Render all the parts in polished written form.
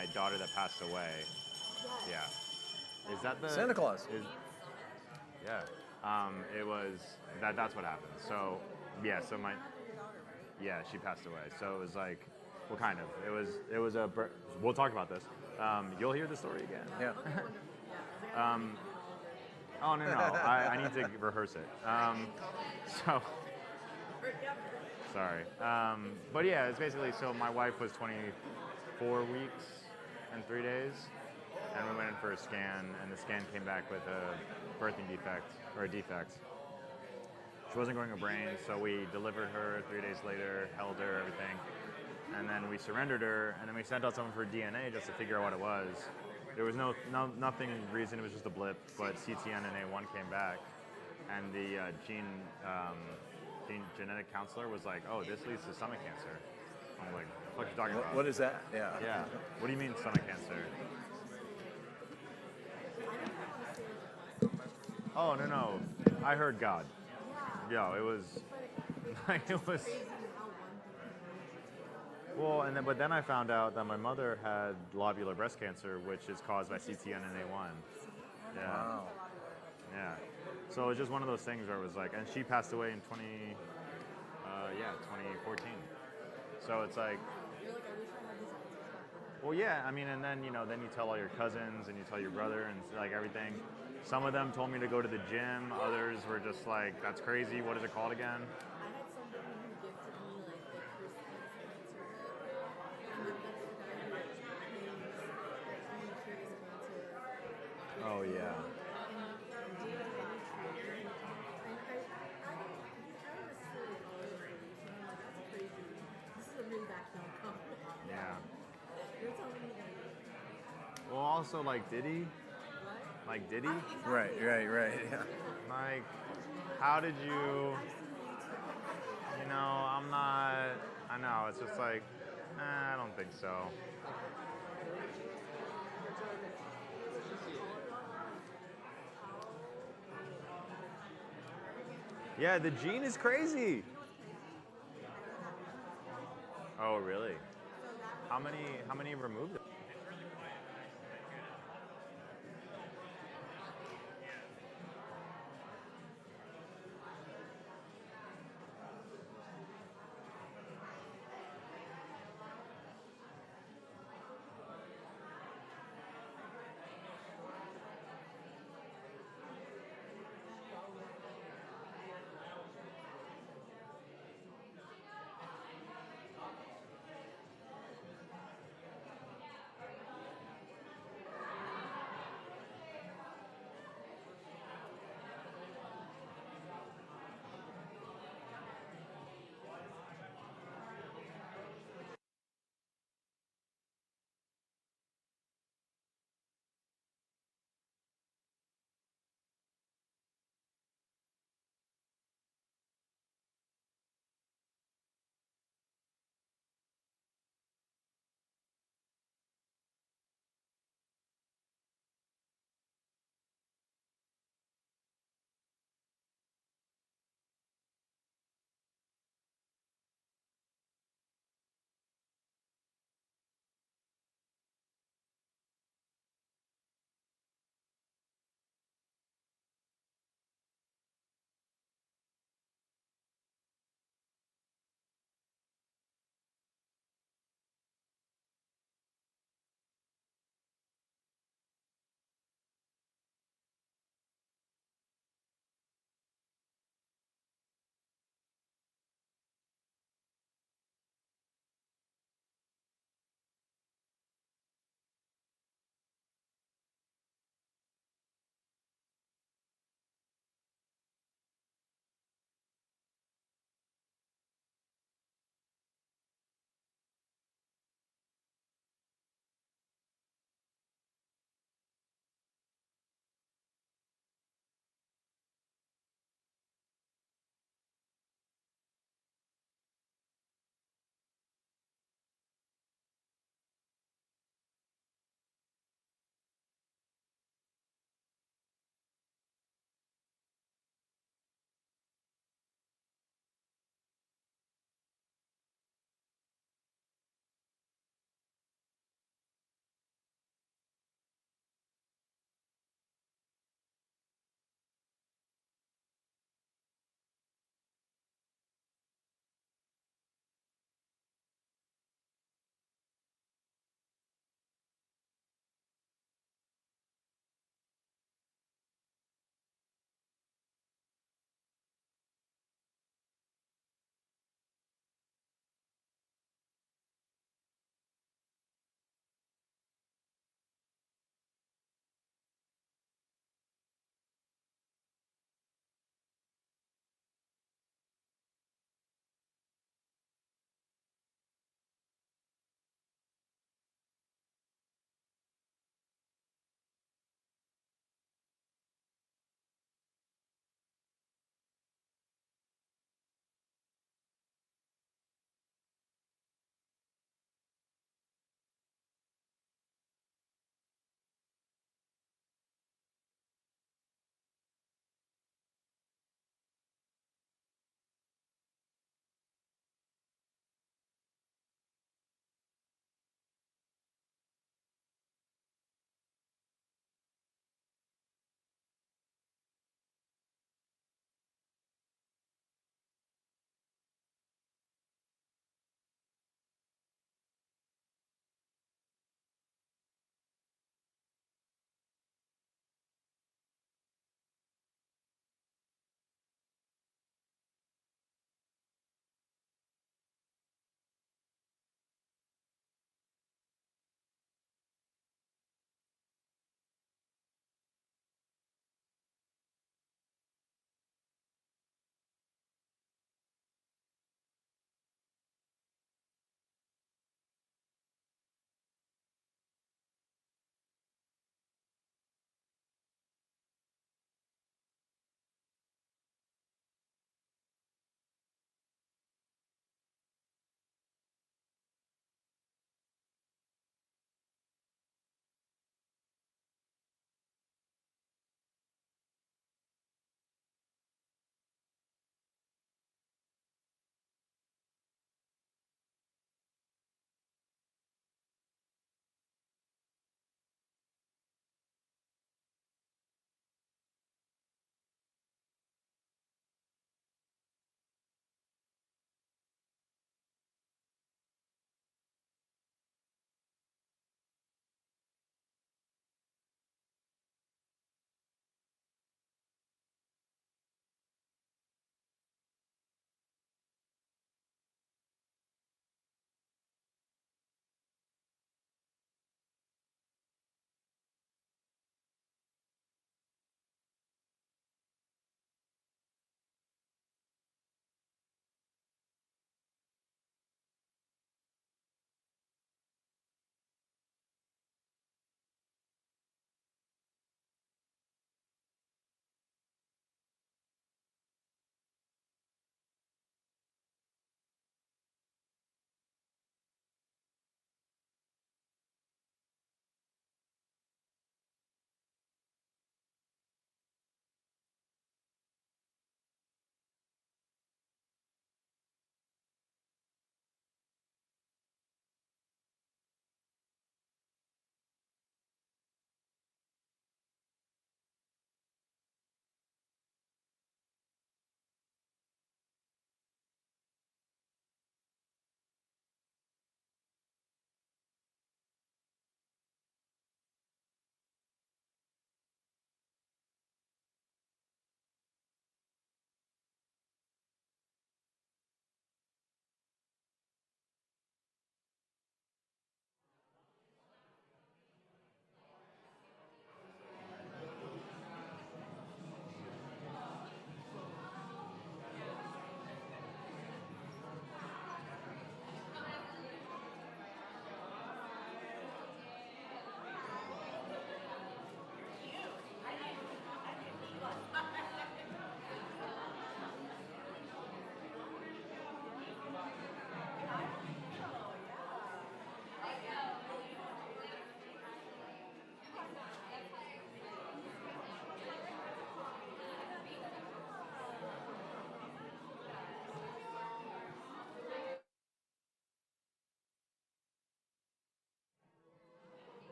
my daughter that passed away. Yeah. Is that the Santa Claus? Yeah. It was that's what happened. So yeah, so she passed away. So it was like, well, kind of. It was we'll talk about this. You'll hear the story again. Yeah. Oh no, I need to rehearse it. So sorry. But yeah, it's basically, so my wife was 24 weeks and 3 days, and we went in for a scan, and the scan came back with a birthing defect, or a defect. She wasn't growing a brain, so we delivered her 3 days later, held her, everything, and then we surrendered her, and then we sent out someone for DNA just to figure out what it was. There was nothing reason, it was just a blip, but ctNNA1 came back, and the genetic counselor was like, oh, this leads to stomach cancer. I'm like, what are you talking about? What is that? Yeah. Yeah. What do you mean stomach cancer? Oh, no. I heard God. Yeah, it was, it was. Well, but then I found out that my mother had lobular breast cancer, which is caused by ctNNA1. Yeah. Wow. Yeah. So it was just one of those things where it was like, and she passed away in 2014. So it's like, well, yeah, I mean, and then, then you tell all your cousins and you tell your brother and like everything. Some of them told me to go to the gym. Others were just like, that's crazy. What is it called again? Oh, yeah. Yeah. Well, also, like, did he? Like, did he? Right, yeah. Like, how did you... I'm not... I know, it's just like, I don't think so. Yeah, the gene is crazy. Oh, really? How many removed it?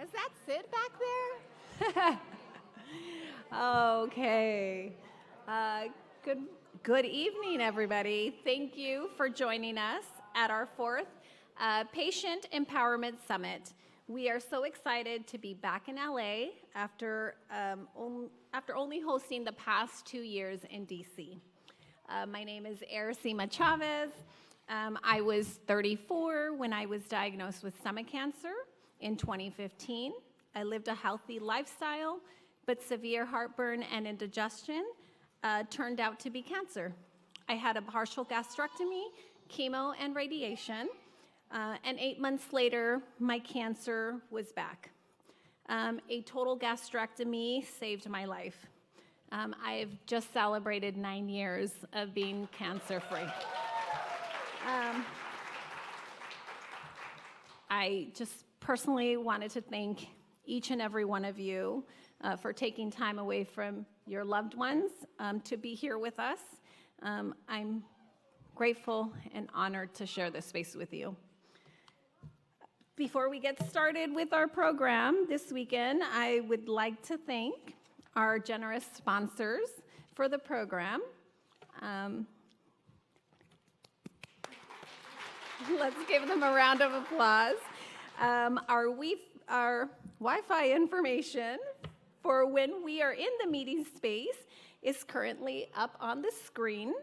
Is that Sid back there? Okay. Good evening, everybody. Thank you for joining us at our fourth Patient Empowerment Summit. We are so excited to be back in LA after only hosting the past 2 years in DC. My name is Aracima Chavez. I was 34 when I was diagnosed with stomach cancer in 2015. I lived a healthy lifestyle, but severe heartburn and indigestion turned out to be cancer. I had a partial gastrectomy, chemo, and radiation, and 8 months later, my cancer was back. A total gastrectomy saved my life. I've just celebrated 9 years of being cancer-free. I just personally wanted to thank each and every one of you for taking time away from your loved ones to be here with us. I'm grateful and honored to share this space with you. Before we get started with our program this weekend, I would like to thank our generous sponsors for the program. Let's give them a round of applause. Our Wi-Fi information for when we are in the meeting space is currently up on the screen.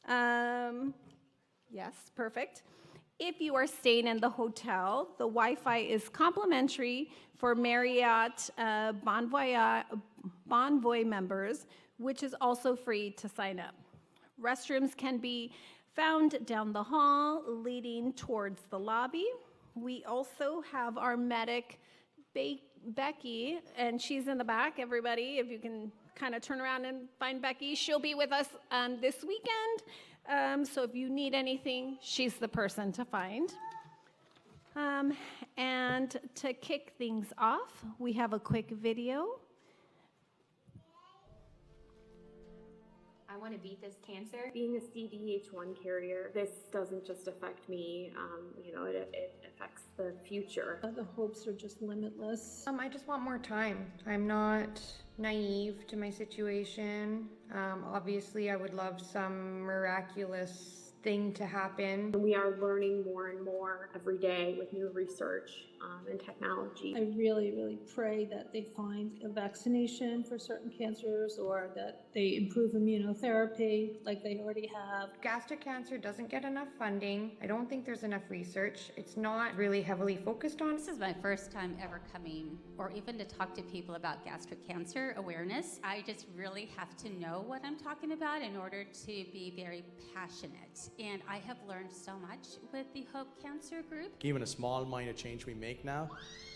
Yes, perfect. If you are staying in the hotel, the Wi-Fi is complimentary for Marriott Bonvoy members, which is also free to sign up. Restrooms can be found down the hall leading towards the lobby. We also have our medic, Becky, and she's in the back, everybody. If you can kind of turn around and find Becky, she'll be with us this weekend. So if you need anything, she's the person to find. And to kick things off, we have a quick video. I want to beat this cancer. Being a CDH1 carrier, this doesn't just affect me, it affects the future. The hopes are just limitless. I just want more time. I'm not naive to my situation. Obviously, I would love some miraculous thing to happen. We are learning more and more every day with new research and technology. I really, really pray that they find a vaccination for certain cancers or that they improve immunotherapy like they already have. Gastric cancer doesn't get enough funding. I don't think there's enough research. It's not really heavily focused on. This is my first time ever coming or even to talk to people about gastric cancer awareness. I just really have to know what I'm talking about in order to be very passionate. And I have learned so much with the Hope Cancer Group. Even a small minor change we make now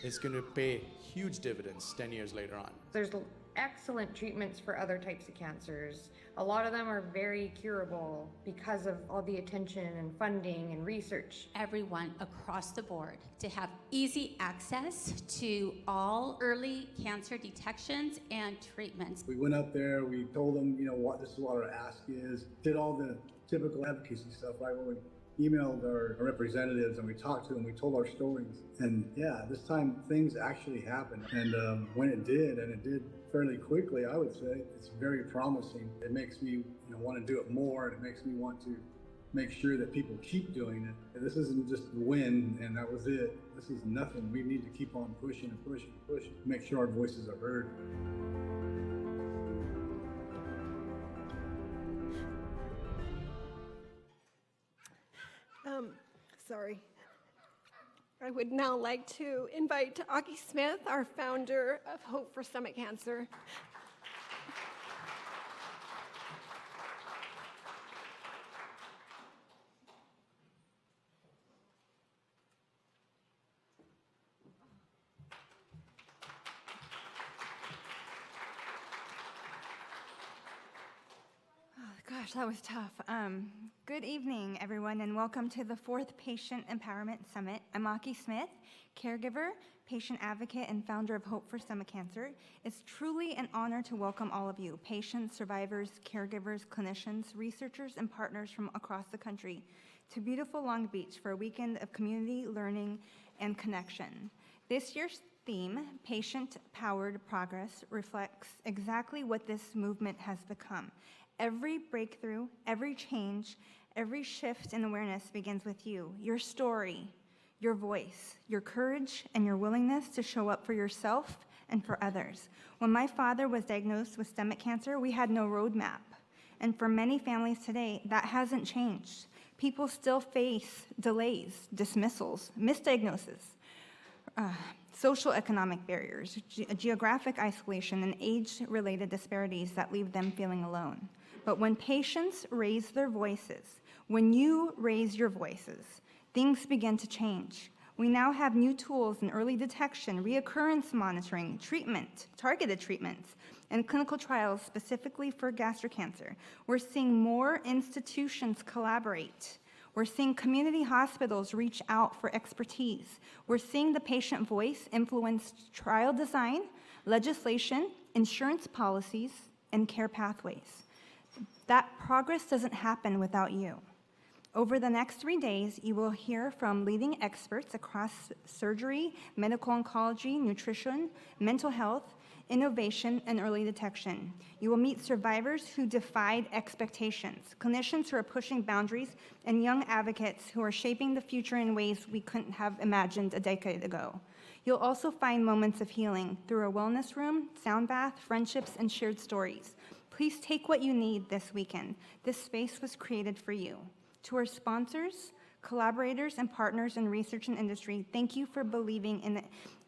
is going to pay huge dividends 10 years later on. There's excellent treatments for other types of cancers. A lot of them are very curable because of all the attention and funding and research. Everyone across the board to have easy access to all early cancer detections and treatments. We went up there, we told them, what this is what our ask is, did all the typical advocacy stuff, right? Where we emailed our representatives and we talked to them, we told our stories. And yeah, this time things actually happened. And when it did, and it did fairly quickly, I would say, it's very promising. It makes me want to do it more, and it makes me want to make sure that people keep doing it. This isn't just a win and that was it. This is nothing. We need to keep on pushing and pushing and pushing, make sure our voices are heard. Sorry. I would now like to invite Aki Smith, our founder of Hope for Stomach Cancer. Gosh, that was tough. Good evening, everyone, and welcome to the 4th Patient Empowerment Summit. I'm Aki Smith, caregiver, patient advocate, and founder of Hope for Stomach Cancer. It's truly an honor to welcome all of you, patients, survivors, caregivers, clinicians, researchers, and partners from across the country to beautiful Long Beach for a weekend of community learning and connection. This year's theme, Patient-Powered Progress, reflects exactly what this movement has become. Every breakthrough, every change, every shift in awareness begins with you, your story, your voice, your courage, and your willingness to show up for yourself and for others. When my father was diagnosed with stomach cancer, we had no roadmap. And for many families today, that hasn't changed. People still face delays, dismissals, misdiagnoses, social economic barriers, geographic isolation, and age-related disparities that leave them feeling alone. But when patients raise their voices, when you raise your voices, things begin to change. We now have new tools in early detection, reoccurrence monitoring, treatment, targeted treatments, and clinical trials specifically for gastric cancer. We're seeing more institutions collaborate. We're seeing community hospitals reach out for expertise. We're seeing the patient voice influence trial design, legislation, insurance policies, and care pathways. That progress doesn't happen without you. Over the next 3 days, you will hear from leading experts across surgery, medical oncology, nutrition, mental health, innovation, and early detection. You will meet survivors who defied expectations, clinicians who are pushing boundaries, and young advocates who are shaping the future in ways we couldn't have imagined a decade ago. You'll also find moments of healing through a wellness room, sound bath, friendships, and shared stories. Please take what you need this weekend. This space was created for you. To our sponsors, collaborators, and partners in research and industry, thank you for believing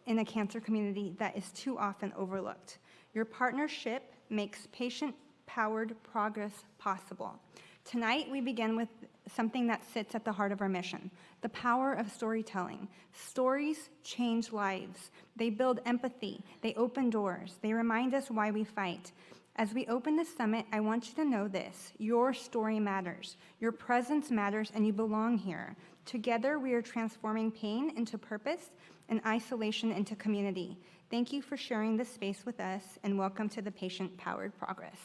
in a cancer community that is too often overlooked. Your partnership makes patient-powered progress possible. Tonight, we begin with something that sits at the heart of our mission, the power of storytelling. Stories change lives. They build empathy. They open doors. They remind us why we fight. As we open this summit, I want you to know this: your story matters, your presence matters, and you belong here. Together, we are transforming pain into purpose and isolation into community. Thank you for sharing this space with us, and welcome to the Patient-Powered Progress.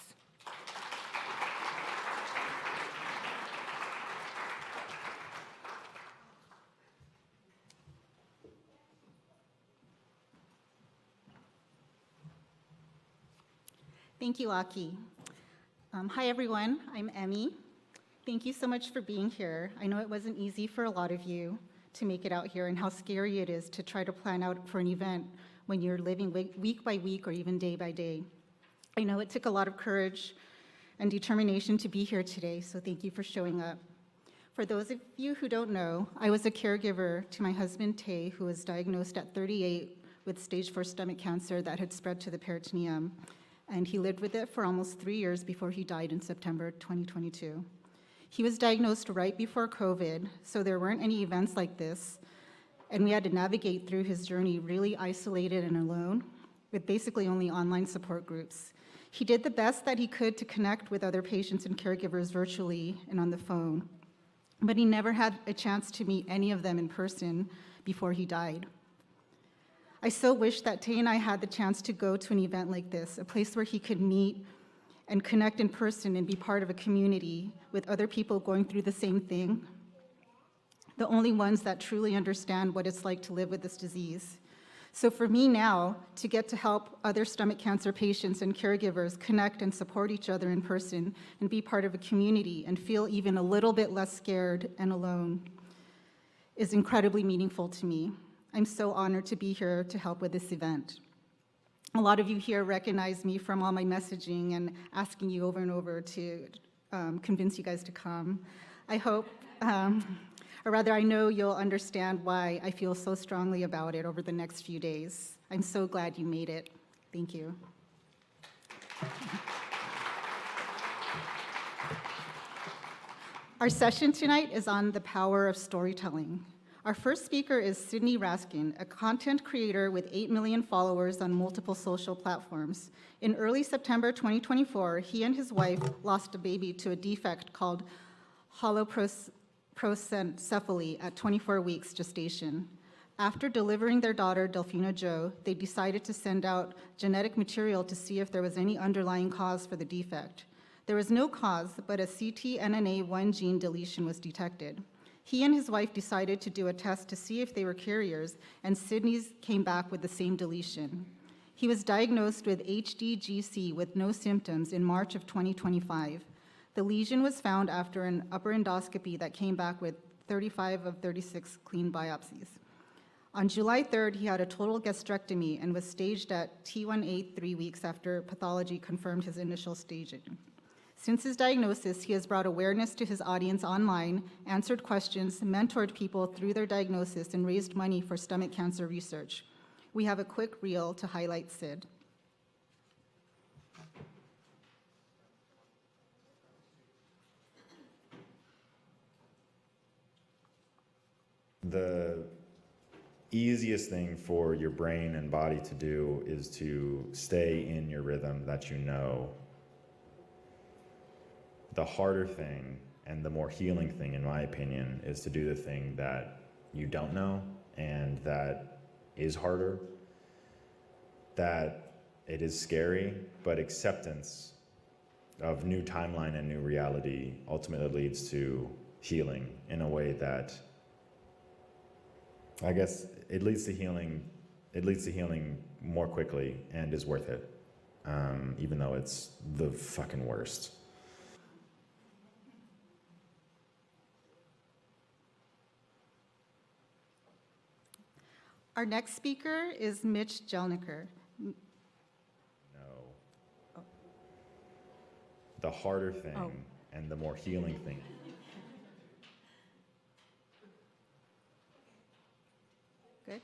Thank you, Aki. Hi, everyone. I'm Emmy. Thank you so much for being here. I know it wasn't easy for a lot of you to make it out here, and how scary it is to try to plan out for an event when you're living week by week or even day by day. I know it took a lot of courage and determination to be here today, so thank you for showing up. For those of you who don't know, I was a caregiver to my husband, Tay, who was diagnosed at 38 with stage 4 stomach cancer that had spread to the peritoneum, and he lived with it for almost 3 years before he died in September 2022. He was diagnosed right before COVID, so there weren't any events like this, and we had to navigate through his journey really isolated and alone, with basically only online support groups. He did the best that he could to connect with other patients and caregivers virtually and on the phone, but he never had a chance to meet any of them in person before he died. I so wish that Tay and I had the chance to go to an event like this, a place where he could meet and connect in person and be part of a community with other people going through the same thing, the only ones that truly understand what it's like to live with this disease. So for me now, to get to help other stomach cancer patients and caregivers connect and support each other in person and be part of a community and feel even a little bit less scared and alone is incredibly meaningful to me. I'm so honored to be here to help with this event. A lot of you here recognize me from all my messaging and asking you over and over to convince you guys to come. I hope, or rather I know you'll understand why I feel so strongly about it over the next few days. I'm so glad you made it. Thank you. Our session tonight is on the power of storytelling. Our first speaker is Sid Raskind, a content creator with 8 million followers on multiple social platforms. In early September 2024, he and his wife lost a baby to a defect called holoprosencephaly at 24 weeks gestation. After delivering their daughter, Delphina Jo, they decided to send out genetic material to see if there was any underlying cause for the defect. There was no cause, but a ctNNA1 gene deletion was detected. He and his wife decided to do a test to see if they were carriers, and Sydney's came back with the same deletion. He was diagnosed with HDGC with no symptoms in March of 2025. The lesion was found after an upper endoscopy that came back with 35 of 36 clean biopsies. On July 3rd, he had a total gastrectomy and was staged at T1A 3 weeks after pathology confirmed his initial staging. Since his diagnosis, he has brought awareness to his audience online, answered questions, mentored people through their diagnosis, and raised money for stomach cancer research. We have a quick reel to highlight Sid. The easiest thing for your brain and body to do is to stay in your rhythm that you know. The harder thing and the more healing thing, in my opinion, is to do the thing that you don't know and that is harder, that it is scary, but acceptance of new timeline and new reality ultimately leads to healing in a way that, I guess, it leads to healing more quickly and is worth it, even though it's the fucking worst. Our next speaker is Mitch Jelniker. No. The harder thing and the more healing thing. Good.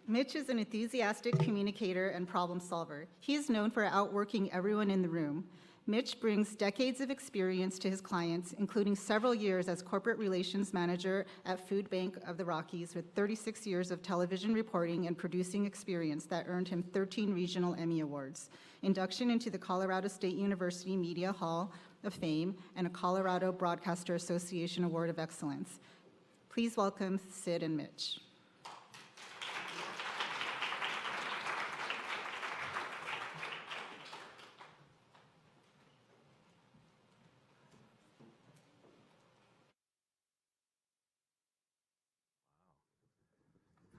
Mitch is an enthusiastic communicator and problem solver. He is known for outworking everyone in the room. Mitch brings decades of experience to his clients, including several years as corporate relations manager at Food Bank of the Rockies with 36 years of television reporting and producing experience that earned him 13 regional Emmy Awards, induction into the Colorado State University Media Hall of Fame, and a Colorado Broadcaster Association Award of Excellence. Please welcome Sid and Mitch.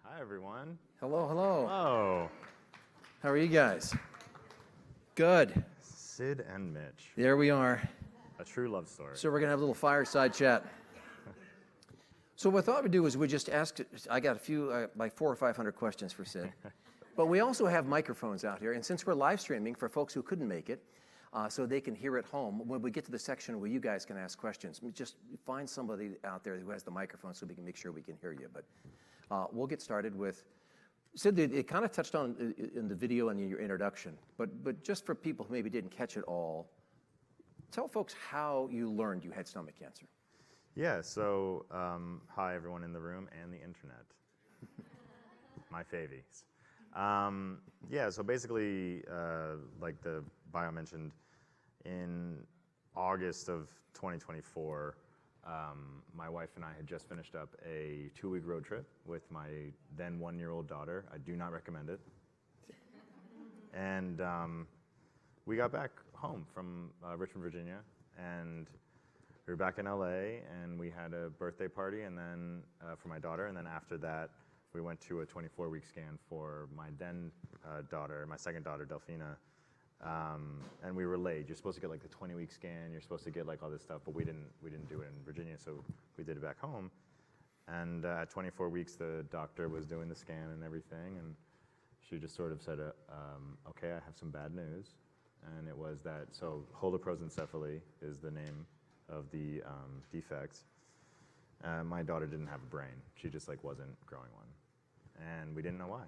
Hi, everyone. Hello, hello. Hello. How are you guys? Good. Sid and Mitch. There we are. A true love story. So we're going to have a little fireside chat. So what I thought we'd do is we just ask, I got a few, like 400 or 500 questions for Sid. But we also have microphones out here. And since we're live streaming for folks who couldn't make it, so they can hear at home, when we get to the section where you guys can ask questions, just find somebody out there who has the microphone so we can make sure we can hear you. But we'll get started with, Sid, it kind of touched on in the video and in your introduction, but just for people who maybe didn't catch it all, tell folks how you learned you had stomach cancer. Yeah, so hi everyone in the room and the internet. My favies. Yeah, so basically, like the bio mentioned, in August of 2024, my wife and I had just finished up a 2-week road trip with my then 1-year-old daughter. I do not recommend it. And we got back home from Richmond, Virginia, and we were back in LA, and we had a birthday party, and then for my daughter, and then after that, we went to a 24-week scan for my then daughter, my second daughter, Delphina, and we were late. You're supposed to get like the 20-week scan. You're supposed to get like all this stuff, but we didn't do it in Virginia, so we did it back home. And at 24 weeks, the doctor was doing the scan and everything, and she just sort of said, "Okay, I have some bad news," and it was that. So holoprosencephaly is the name of the defect. My daughter didn't have a brain. She just like wasn't growing one, and we didn't know why.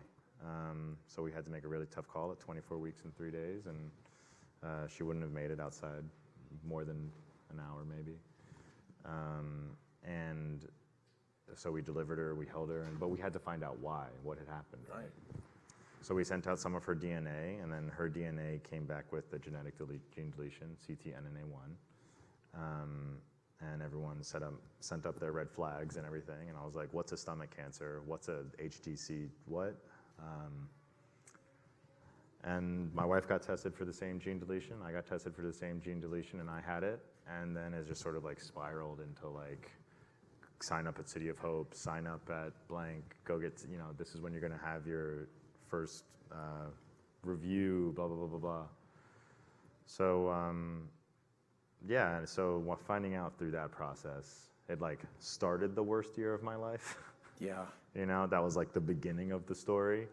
So we had to make a really tough call at 24 weeks and 3 days, and she wouldn't have made it outside more than an hour maybe. And so we delivered her, we held her, but we had to find out why, what had happened, right? So we sent out some of her DNA, and then her DNA came back with the genetic gene deletion, ctNNA1. And everyone sent up their red flags and everything, and I was like, what's a stomach cancer? What's a HDC? What? And my wife got tested for the same gene deletion. I got tested for the same gene deletion, and I had it. and then it just sort of like spiraled into like, sign up at City of Hope, sign up at blank, go get, this is when you're gonna have your first review, blah, blah, blah, blah, blah. So, yeah, so finding out through that process, it like started the worst year of my life. Yeah. That was like the beginning of the story.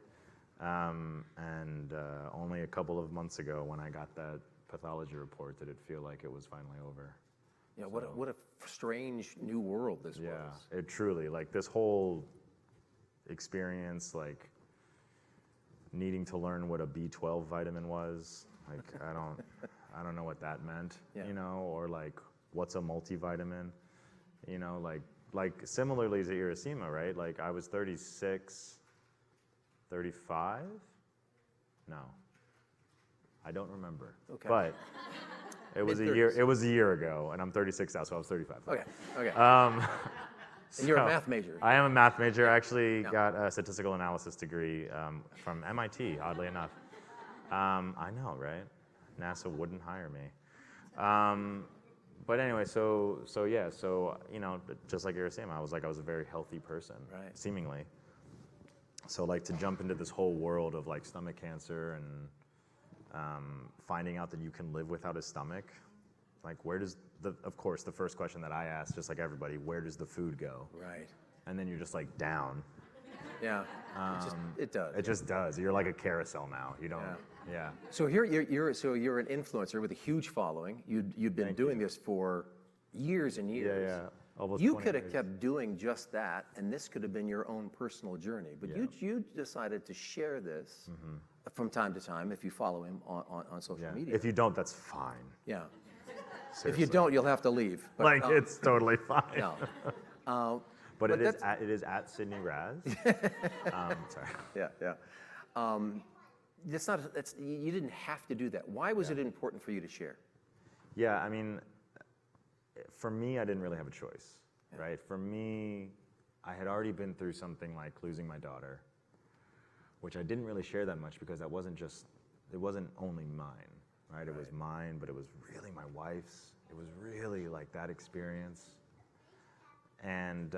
Only a couple of months ago when I got that pathology report did it feel like it was finally over. Yeah, what a strange new world this was. Yeah, it truly, like this whole experience, like needing to learn what a B12 vitamin was, like I don't know what that meant, or like what's a multivitamin, like similarly to erythema, right? Like I was 36, 35? No, I don't remember. Okay. But it was a year ago, and I'm 36 now, so I was 35. Okay. So and you're a math major. I am a math major. I actually got a statistical analysis degree from MIT, oddly enough. I know, right? NASA wouldn't hire me. But anyway, so just like erythema, I was a very healthy person, right, seemingly. So like to jump into this whole world of like stomach cancer and finding out that you can live without a stomach, like of course, the first question that I asked, just like everybody, where does the food go? Right. And then you're just like down. Yeah, it does. It just does. You're like a carousel now. You don't. Yeah. So here you're an influencer with a huge following. You've been doing this for years and years. Yeah. Almost you 20 could have years. kept doing just that, and this could have been your own personal journey. But you decided to share this from time to time if you follow him on social media. If you don't, that's fine. Yeah. Seriously. If you don't, you'll have to leave. But, it's totally fine. No. But it is at Sydney Raz. Sorry. Yeah. You didn't have to do that. Why was it important for you to share? Yeah, I mean, for me, I didn't really have a choice, right? For me, I had already been through something like losing my daughter, which I didn't really share that much because it wasn't only mine, right? It was mine, but it was really my wife's. It was really like that experience. And,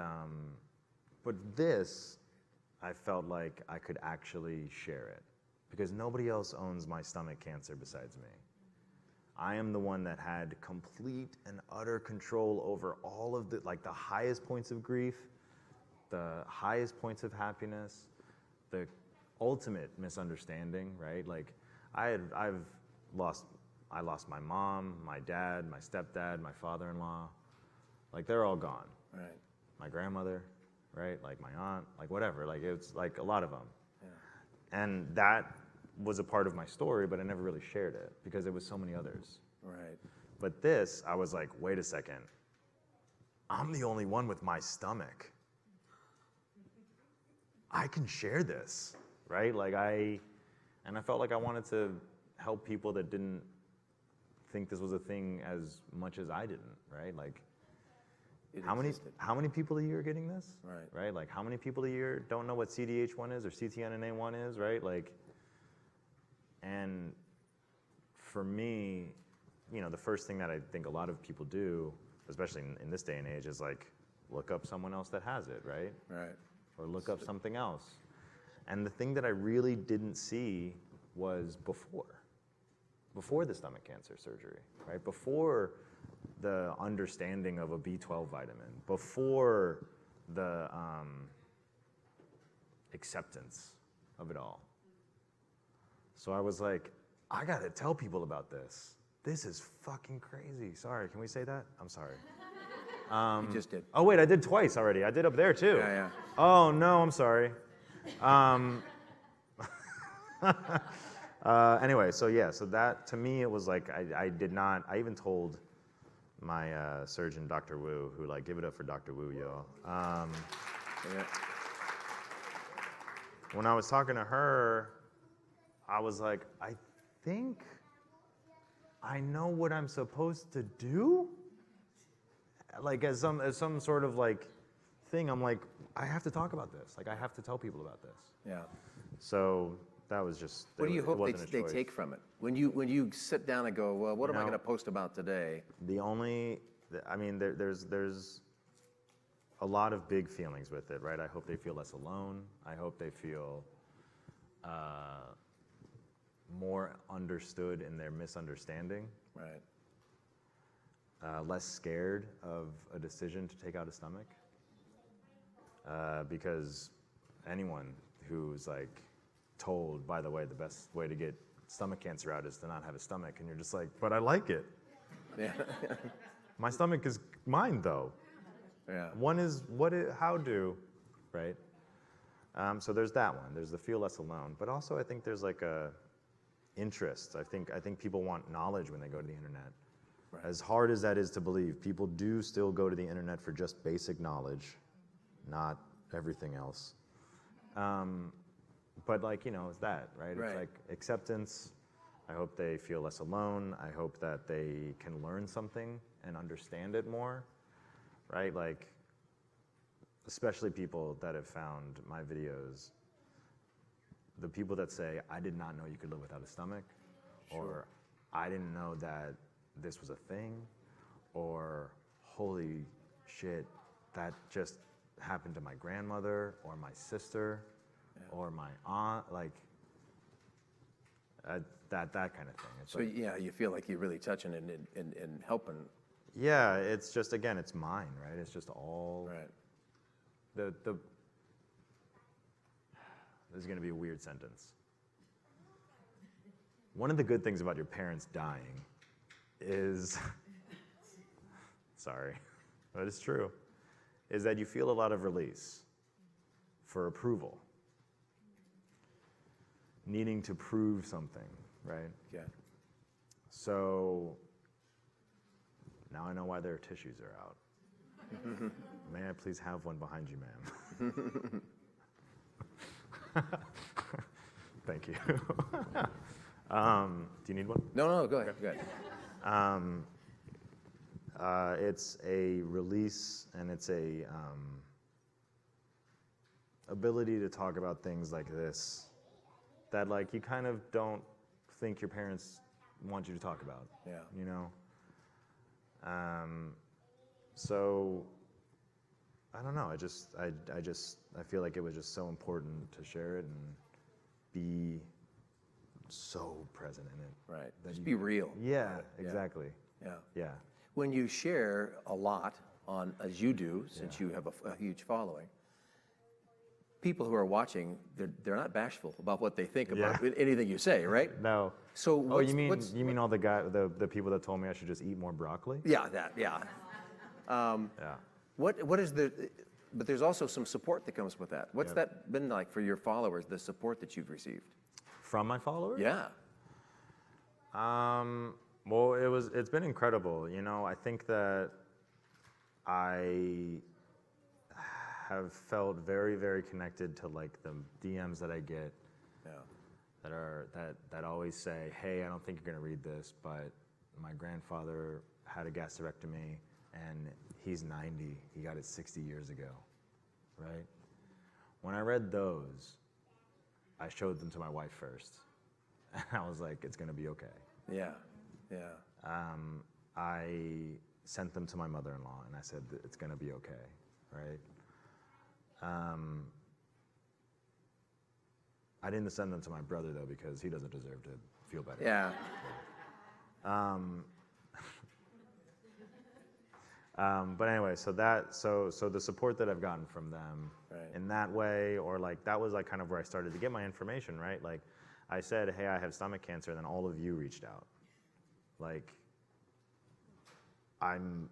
but this, I felt like I could actually share it because nobody else owns my stomach cancer besides me. I am the one that had complete and utter control over all of the highest points of grief, the highest points of happiness, the ultimate misunderstanding, right? Like I lost my mom, my dad, my stepdad, my father-in-law. Like they're all gone. Right. My grandmother, right? Like my aunt, like whatever. Like it's like a lot of them. Yeah. And that was a part of my story, but I never really shared it because there was so many others. Right. But this, I was like, wait a second. I'm the only one with my stomach. I can share this, right? And I felt like I wanted to help people that didn't think this was a thing as much as I didn't, right? Like, how many people a year are getting this? Right. Like, how many people a year don't know what CDH1 is or CTNNA1 is, right? Like, and for me, the first thing that I think a lot of people do, especially in this day and age, is like look up someone else that has it, right? Right. Or look up something else. And the thing that I really didn't see was before the stomach cancer surgery, right? Before the understanding of a B12 vitamin, before the acceptance of it all. So I was like, I gotta tell people about this. This is fucking crazy. Sorry, can we say that? I'm sorry. You just did. Oh wait, I did twice already. I did up there too. Yeah. Oh no, I'm sorry. Anyway, so that to me it was like I even told my surgeon, Dr. Wu, who give it up for Dr. Wu, y'all. When I was talking to her, I was like, I think I know what I'm supposed to do. Like as some sort of thing, I'm like, I have to talk about this. Like I have to tell people about this. Yeah. So that was just. What do you hope wasn't a they choice. take from it? When you sit down and go, well, what am I going to post about today? I mean, there's a lot of big feelings with it, right? I hope they feel less alone. I hope they feel more understood in their misunderstanding. Right. Less scared of a decision to take out a stomach. Because anyone who's like told, by the way, the best way to get stomach cancer out is to not have a stomach, and you're just like, but I like it. Yeah. My stomach is mine, though. Yeah. One is how do, right? So there's that one. There's the feel less alone, but also I think there's like a interest. I think people want knowledge when they go to the internet. Right. As hard as that is to believe, people do still go to the internet for just basic knowledge, not everything else. But like, it's that, right? Right. It's like acceptance. I hope they feel less alone. I hope that they can learn something and understand it more, right? Like, especially people that have found my videos, the people that say, I did not know you could live without a stomach, or I didn't know that this was a thing, or holy shit, that just happened to my grandmother or my sister or my aunt, like that kind of thing. It's So like, yeah, you feel like you're really touching and helping. yeah, it's just, again, it's mine, right? It's just all right. This is going to be a weird sentence. One of the good things about your parents dying is, sorry, but it's true, is that you feel a lot of release for approval. Needing to prove something, right? Yeah. So now I know why their tissues are out. May I please have one behind you, ma'am? Thank you. Do you need one? No, go ahead. Okay. It's a release, and it's a ability to talk about things like this that, like, you kind of don't think your parents want you to talk about. Yeah. You know. So I don't know. I feel like it was just so important to share it and be so present in it. Right. Just be real. Yeah, exactly. Yeah. Yeah. When you share a lot on, as you do, since you have a huge following, people who are watching, they're not bashful about what they think about anything you say, right? No. So you mean all the people that told me I should just eat more broccoli? Yeah, yeah. What is but there's also some support that comes with that. What's that been like for your followers, the support that you've received? From my followers? Yeah. Well, it's been incredible. I think that I have felt very, very connected to like the DMs that I get that always say, hey, I don't think you're gonna read this, but my grandfather had a gastrectomy and he's 90. He got it 60 years ago, right? When I read those, I showed them to my wife first. And I was like, it's gonna be okay. Yeah. I sent them to my mother-in-law and I said, it's gonna be okay, right? I didn't send them to my brother though, because he doesn't deserve to feel better. Yeah. But anyway, so the support that I've gotten from them in that way, or like that was like kind of where I started to get my information, right? Like I said, hey, I have stomach cancer, and then all of you reached out. Like, damn,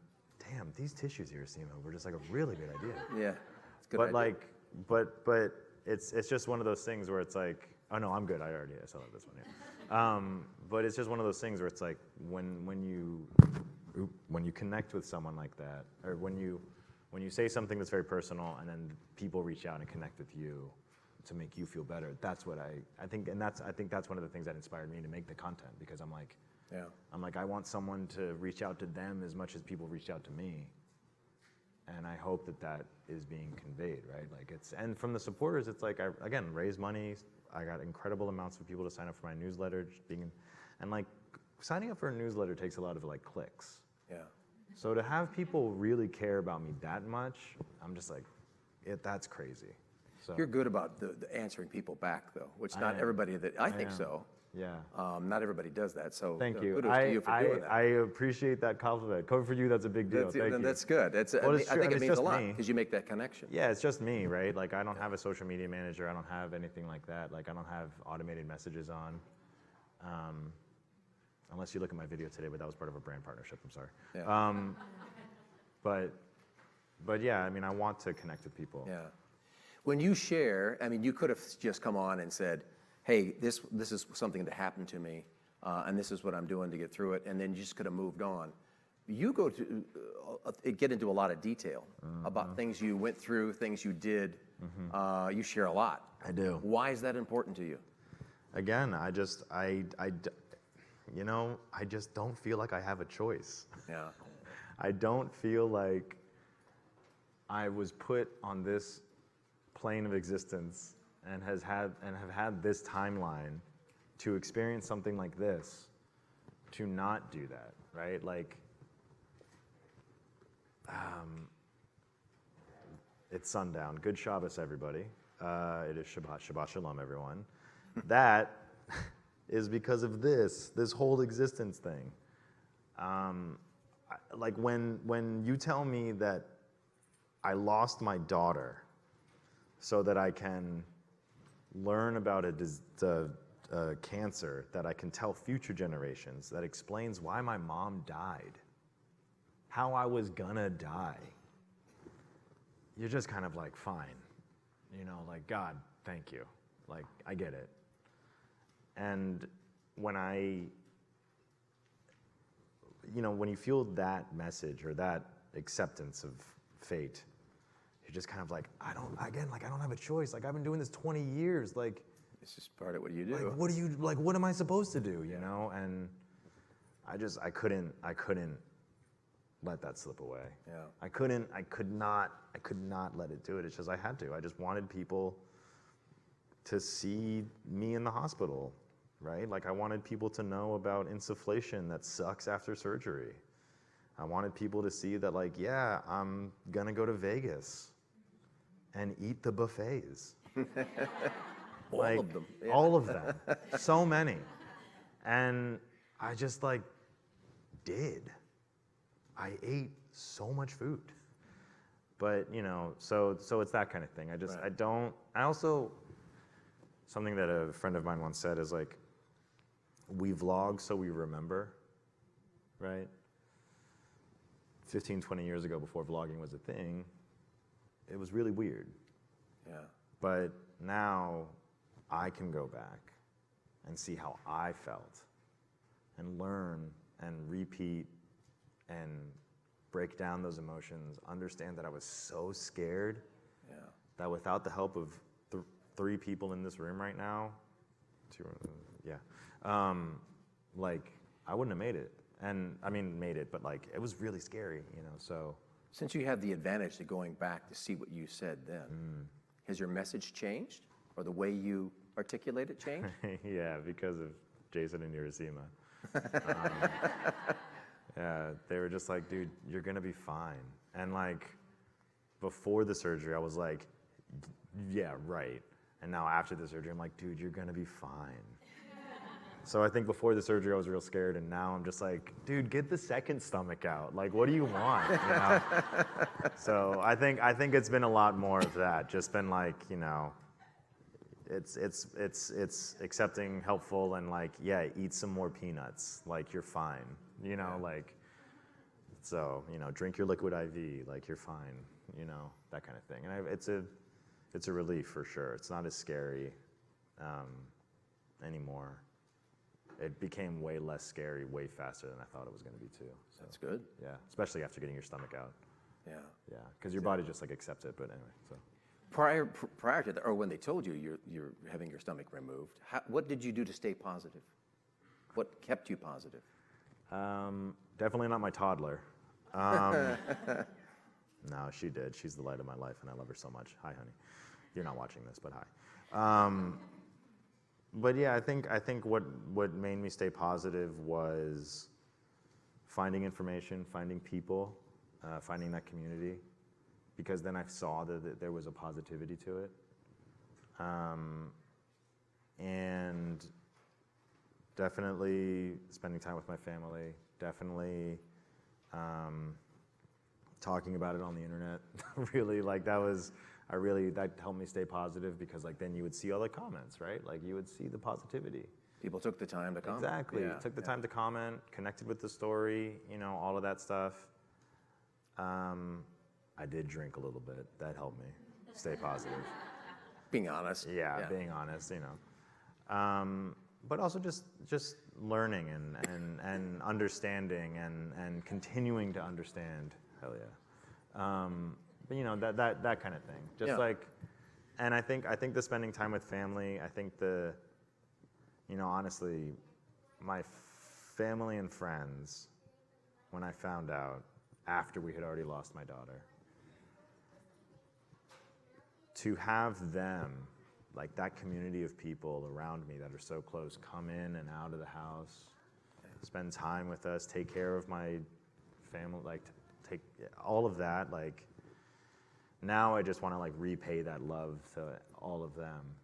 these tissues here, Simo, were just like a really good idea. Yeah, it's a good but idea. like, but it's just one of those things where it's like, oh no, I'm good. I still have this one here. But it's just one of those things where it's like when you connect with someone like that, or when you say something that's very personal, and then people reach out and connect with you to make you feel better. That's what I think, and I think that's one of the things that inspired me to make the content, because I'm like, I want someone to reach out to them as much as people reached out to me. And I hope that that is being conveyed, right? Like and from the supporters, it's like, I, again, raise money. I got incredible amounts of people to sign up for my newsletter. And like, signing up for a newsletter takes a lot of like clicks. Yeah. So to have people really care about me that much, I'm just like, that's crazy. So You're good about the answering people back, though, which not everybody that I think so. Yeah. Not everybody does that. So thank you. Kudos to you for doing that. I appreciate that compliment. For you, that's a big deal. Thank you. That's good. I think it means a lot because you make that connection. Yeah, it's just me, right? Like I don't have a social media manager. I don't have anything like that. Like I don't have automated messages on. Unless you look at my video today, but that was part of a brand partnership. I'm sorry. Yeah. But yeah, I mean, I want to connect with people. Yeah. When you share, I mean, you could have just come on and said, hey, this is something that happened to me, and this is what I'm doing to get through it, and then you just could have moved on. You go to get into a lot of detail about things you went through, things you did. You share a lot. I do. Why is that important to you? Again, I just don't feel like I have a choice. Yeah. I don't feel like I was put on this plane of existence and have had this timeline to experience something like this, to not do that, right? Like, it's sundown. Good Shabbos, everybody. It is Shabbat Shalom, everyone. That is because of this whole existence thing. Like when you tell me that I lost my daughter so that I can learn about a cancer, that I can tell future generations, that explains why my mom died, how I was gonna die, you're just kind of like, fine. Like, God, thank you. Like, I get it. And when when you feel that message or that acceptance of fate, you're just kind of like, I don't have a choice. Like, I've been doing this 20 years. Like, it's just part of what you do. Like, what am I supposed to do, And I couldn't let that slip away. Yeah. I could not let it do it. It's just, I had to. I just wanted people to see me in the hospital, right? Like, I wanted people to know about insufflation that sucks after surgery. I wanted people to see that, like, yeah, I'm gonna go to Vegas and eat the buffets. All of them. Yeah. All of them. So many. And I just did. I ate so much food. But, so it's that kind of thing. I also, something that a friend of mine once said is like, we vlog so we remember, right? 15, 20 years ago, before vlogging was a thing, it was really weird. Yeah. But now I can go back and see how I felt and learn and repeat and break down those emotions, understand that I was so scared that without the help of 3 people in this room right now, 2, I wouldn't have made it. And I mean, made it, but it was really scary, so. Since you have the advantage of going back to see what you said then, has your message changed or the way you articulate it changed? Yeah, because of Jason and Urasima. Yeah, they were just like, dude, you're gonna be fine. And before the surgery, I was like, yeah, right. And now after the surgery, I'm like, dude, you're gonna be fine. So I think before the surgery, I was real scared, and now I'm just like, dude, get the second stomach out. Like, what do you want? So I think it's been a lot more of that. Just been it's accepting, helpful, and eat some more peanuts. Like, you're fine. Drink your liquid IV. Like, you're fine. That kind of thing. And it's a relief for sure. It's not as scary anymore. It became way less scary, way faster than I thought it was going to be too. So, that's good. Yeah, especially after getting your stomach out. Yeah. Yeah, because your body just accepts it. But anyway, so. Prior to that, or when they told you you're having your stomach removed, what did you do to stay positive? What kept you positive? Definitely not my toddler. No, she did. She's the light of my life, and I love her so much. Hi, honey. You're not watching this, but hi. But yeah, I think what made me stay positive was finding information, finding people, finding that community, because then I saw that there was a positivity to it. And definitely spending time with my family, definitely talking about it on the internet. Really, like that helped me stay positive, because like then you would see all the comments, right? Like you would see the positivity. People took the time to comment. Exactly. Took the time to comment, connected with the story, all of that stuff. I did drink a little bit. That helped me stay positive. Being honest. Yeah, being honest, But also just learning and understanding and continuing to understand. Hell yeah. But that kind of thing. Just like, and I think the spending time with family, I think honestly, my family and friends, when I found out after we had already lost my daughter, to have them, like that community of people around me that are so close, come in and out of the house, spend time with us, take care of my family, like take all of that, like now I just want to like repay that love to all of them,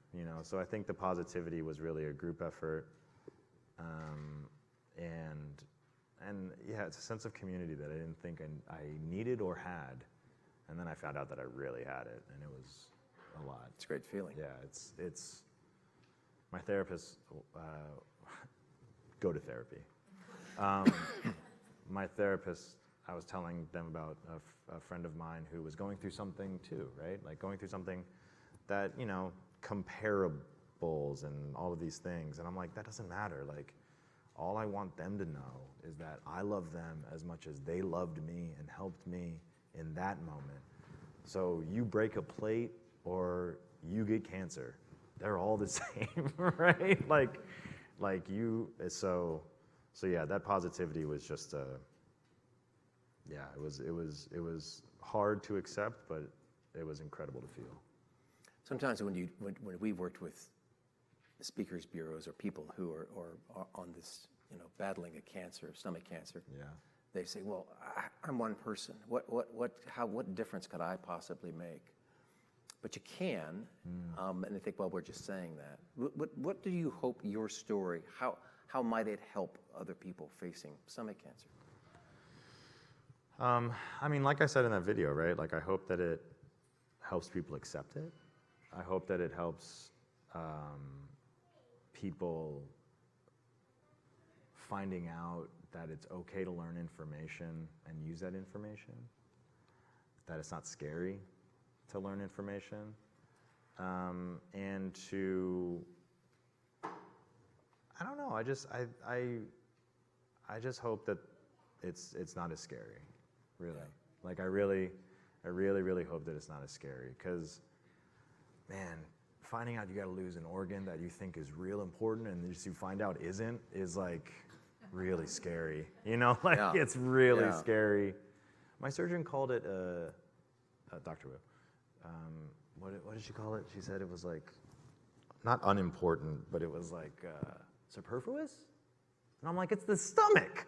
So I think the positivity was really a group effort, and yeah, it's a sense of community that I didn't think I needed or had, and then I found out that I really had it, and it was a lot. It's a great feeling. Yeah, it's my therapist. Go to therapy. My therapist, I was telling them about a friend of mine who was going through something too, right? Like going through something that, comparables and all of these things. And I'm like, that doesn't matter. Like, all I want them to know is that I love them as much as they loved me and helped me in that moment. So you break a plate or you get cancer, they're all the same, right? So yeah, that positivity was just it was hard to accept, but it was incredible to feel. Sometimes when we worked with speakers bureaus or people who are on this, battling a cancer, stomach cancer, they say, well, I'm one person. What difference could I possibly make? But you can, and I think, well, we're just saying that. What do you hope your story, how might it help other people facing stomach cancer? Like I said in that video, right? Like I hope that it helps people accept it. I hope that it helps people finding out that it's okay to learn information and use that information, that it's not scary to learn information, and to, I don't know, I just hope that it's not as scary, really. Like I really hope that it's not as scary, because, man, finding out you got to lose an organ that you think is real important and just you find out isn't is like really scary. It's really scary. My surgeon called it Dr. Wu. What did she call it? She said it was like not unimportant, but it was like superfluous. And I'm like, it's the stomach,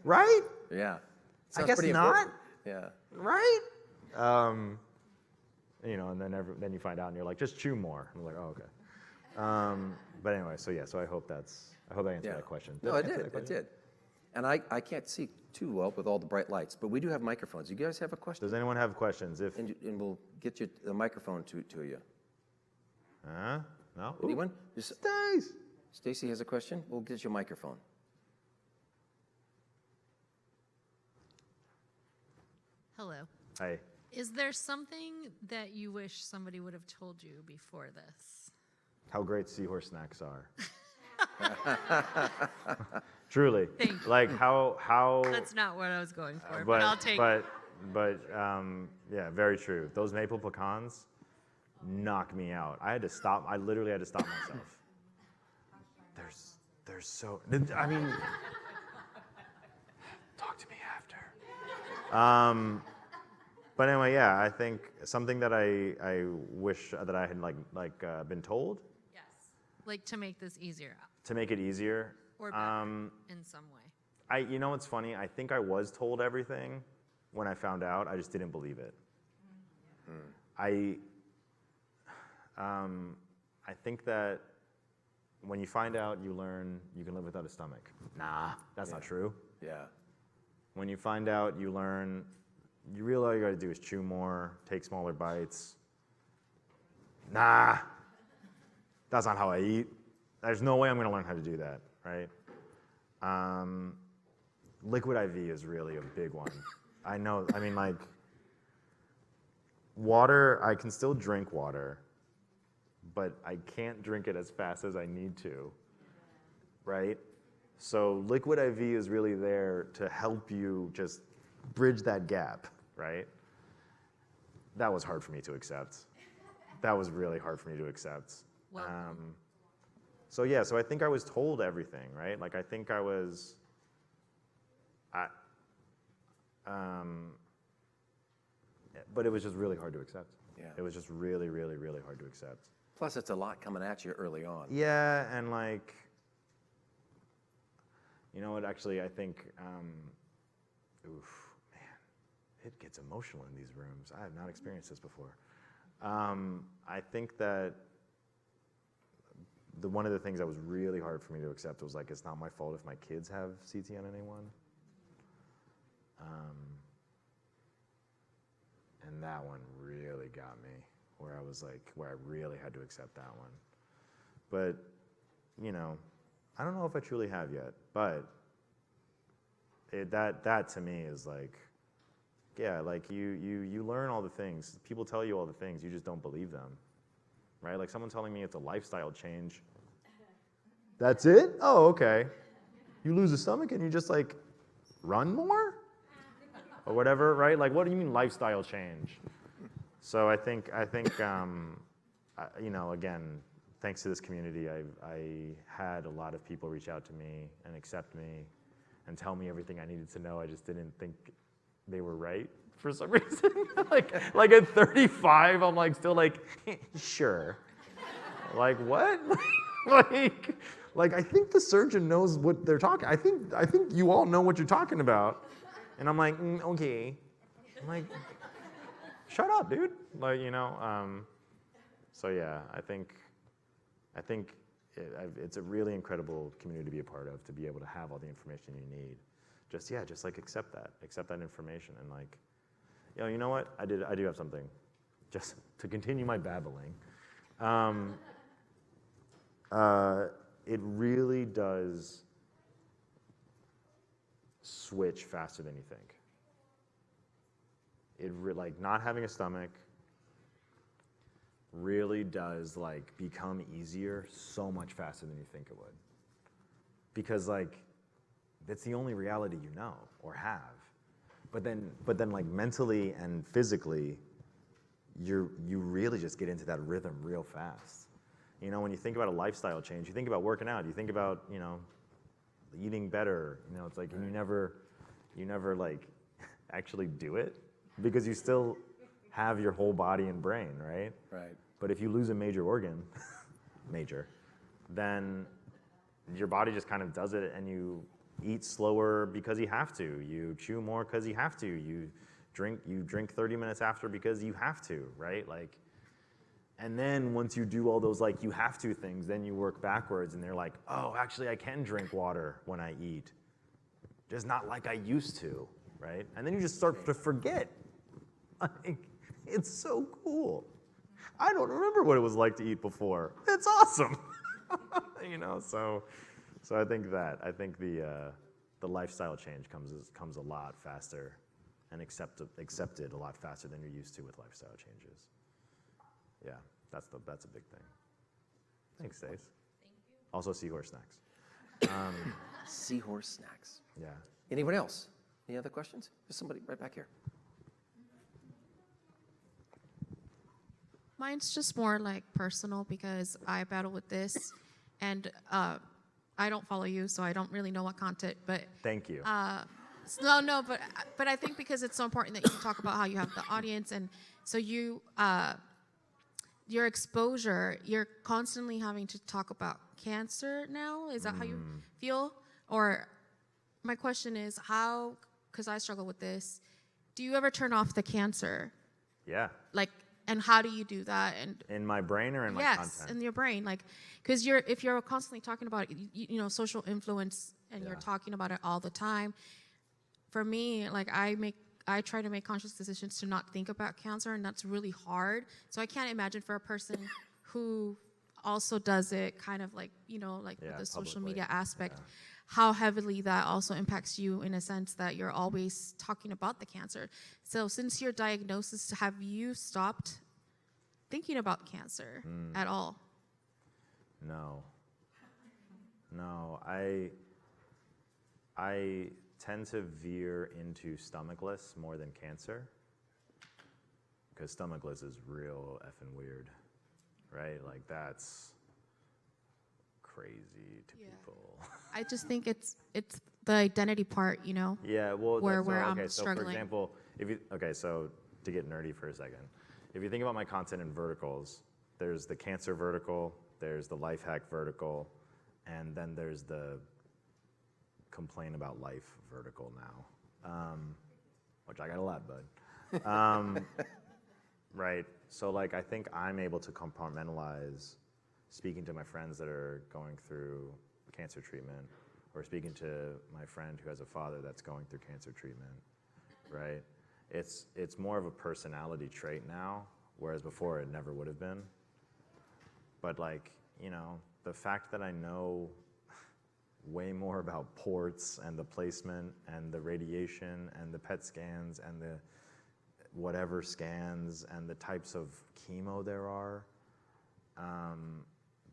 right? Yeah. I guess not. Yeah. Right? And then you find out and you're like, just chew more. And I'm like, oh, okay. But anyway, so I hope I answered that question. No, I did. I did. And I can't see too well with all the bright lights, but we do have microphones. You guys have a question? Does anyone have questions? And we'll get you the microphone to you. No? Anyone? Stace! Stacy has a question. We'll get you a microphone. Hello. Hi. Is there something that you wish somebody would have told you before this? How great seahorse snacks are. Truly. Thank you. Like how That's not what I was going for, but I'll take it. But yeah, very true. Those maple pecans knock me out. I literally had to stop myself. They're so, I mean, talk to me after. But anyway, yeah, I think something that I wish that I had been told. Yes. Like to make this easier. To make it easier. Or better in some way. You know what's funny? I think I was told everything when I found out. I just didn't believe it. I think that when you find out, you learn you can live without a stomach. Nah, that's not true. Yeah. When you find out, you learn, you realize all you gotta do is chew more, take smaller bites. Nah, that's not how I eat. There's no way I'm gonna learn how to do that, right? Liquid IV is really a big one. I know, I mean, like, water, I can still drink water, but I can't drink it as fast as I need to, right? So liquid IV is really there to help you just bridge that gap, right? That was hard for me to accept. That was really hard for me to accept. So yeah, so I think I was told everything, right? Like I think I was, but it was just really hard to accept. Yeah. It was just really, really, really hard to accept. Plus, it's a lot coming at you early on. Yeah, and like, you know what, actually, I think, oof, man, it gets emotional in these rooms. I have not experienced this before. I think that one of the things that was really hard for me to accept was like, it's not my fault if my kids have CTN-NA1. And that one really got me, where I was like, where I really had to accept that one. But, you know, I don't know if I truly have yet, but that to me is like, yeah, like you learn all the things. People tell you all the things, you just don't believe them, right? Like someone telling me it's a lifestyle change. That's it? Oh, okay. You lose a stomach and you just like run more? Or whatever, right? Like, what do you mean lifestyle change? So I think, you know, again, thanks to this community, I had a lot of people reach out to me and accept me and tell me everything I needed to know. I just didn't think they were right for some reason. like at 35, I'm like still like, sure. Like what? like I think the surgeon knows what they're talking. I think you all know what you're talking about. And I'm like, okay. I'm like, shut up, dude. Like, you know. So yeah, I think it's a really incredible community to be a part of, to be able to have all the information you need. Just like accept that information, and like, you know what? I do have something, just to continue my babbling. It really does switch faster than you think. Like not having a stomach really does like become easier so much faster than you think it would. Because like that's the only reality you know or have. But then like mentally and physically, you really just get into that rhythm real fast. You know, when you think about a lifestyle change, you think about working out, you think about, you know, eating better, you know, it's like, and you never like actually do it because you still have your whole body and brain, right? Right. But if you lose a major organ, then your body just kind of does it, and you eat slower because you have to. You chew more because you have to. You drink 30 minutes after because you have to, right? Like, and then once you do all those like you have to things, then you work backwards, and they're like, oh, actually I can drink water when I eat, just not like I used to, right? And then you just start to forget. Like, it's so cool. I don't remember what it was like to eat before. It's awesome. You know, so I think the lifestyle change comes a lot faster and accepted a lot faster than you're used to with lifestyle changes. Yeah, that's a big thing. Thanks, Stace. Thank you. Also, seahorse snacks. Seahorse snacks. Yeah. Anyone else? Any other questions? There's somebody right back here. Mine's just more like personal because I battle with this, and I don't follow you, so I don't really know what content. But thank you. No, but I think because it's so important that you talk about how you have the audience, and so you, your exposure, you're constantly having to talk about cancer now. Is that how you feel? Or my question is how, because I struggle with this, do you ever turn off the cancer? Yeah. Like, and how do you do that? And in my brain or in my yes, content? in your brain. Like, because if you're constantly talking about it, you know, social influence, and you're talking about it all the time. For me, like I try to make conscious decisions to not think about cancer, and that's really hard. So I can't imagine for a person who also does it kind of like, you know, like with the social media aspect, how heavily that also impacts you in a sense that you're always talking about the cancer. So since your diagnosis, have you stopped thinking about cancer at all? No. I tend to veer into stomachitis more than cancer, because stomachitis is real effing weird, right? Like that's crazy to people. I just think it's the identity part, you know. Yeah, well, where okay, I'm so struggling. for example, so to get nerdy for a second, if you think about my content in verticals, there's the cancer vertical, there's the life hack vertical, and then there's the complain about life vertical now, which I got a lot, bud. Right, so like I think I'm able to compartmentalize speaking to my friends that are going through cancer treatment, or speaking to my friend who has a father that's going through cancer treatment, right? It's more of a personality trait now, whereas before it never would have been. But like, you know, the fact that I know way more about ports and the placement and the radiation and the PET scans and the whatever scans and the types of chemo there are,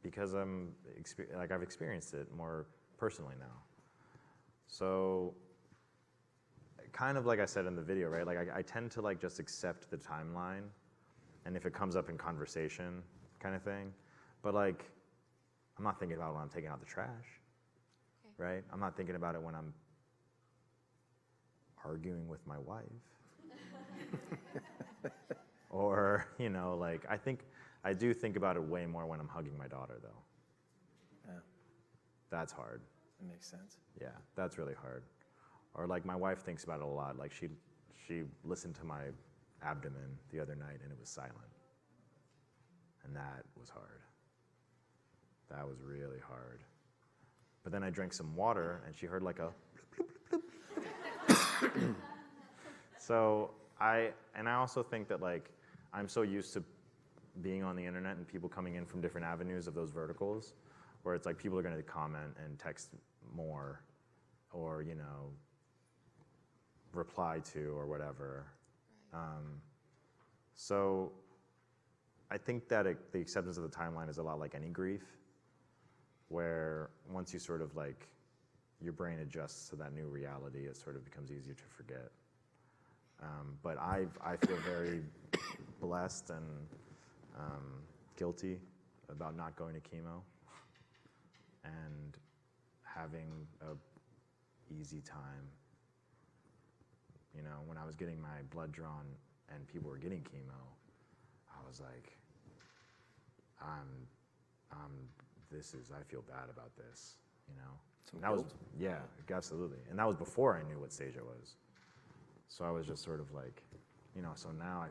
because I've experienced it more personally now. So kind of like I said in the video, right? Like I tend to like just accept the timeline, and if it comes up in conversation kind of thing, but like I'm not thinking about it when I'm taking out the trash, right? I'm not thinking about it when I'm arguing with my wife. Or, you know, like I do think about it way more when I'm hugging my daughter, though. Yeah. That's hard. That makes sense. Yeah, that's really hard. Or like my wife thinks about it a lot. Like she listened to my abdomen the other night and it was silent. And that was hard. That was really hard. But then I drank some water and she heard like a bloop, bloop, bloop, bloop. So I also think that like I'm so used to being on the internet and people coming in from different avenues of those verticals, where it's like people are going to comment and text more, or, you know, reply to or whatever. So I think that the acceptance of the timeline is a lot like any grief, where once you sort of like, your brain adjusts to that new reality, it sort of becomes easier to forget. But I feel very blessed and guilty about not going to chemo and having a easy time. You know, when I was getting my blood drawn and people were getting chemo, I was like, I feel bad about this, you know? Some that was, guilt? yeah, absolutely. And that was before I knew what stage I was. So I was just sort of like, you know, so now I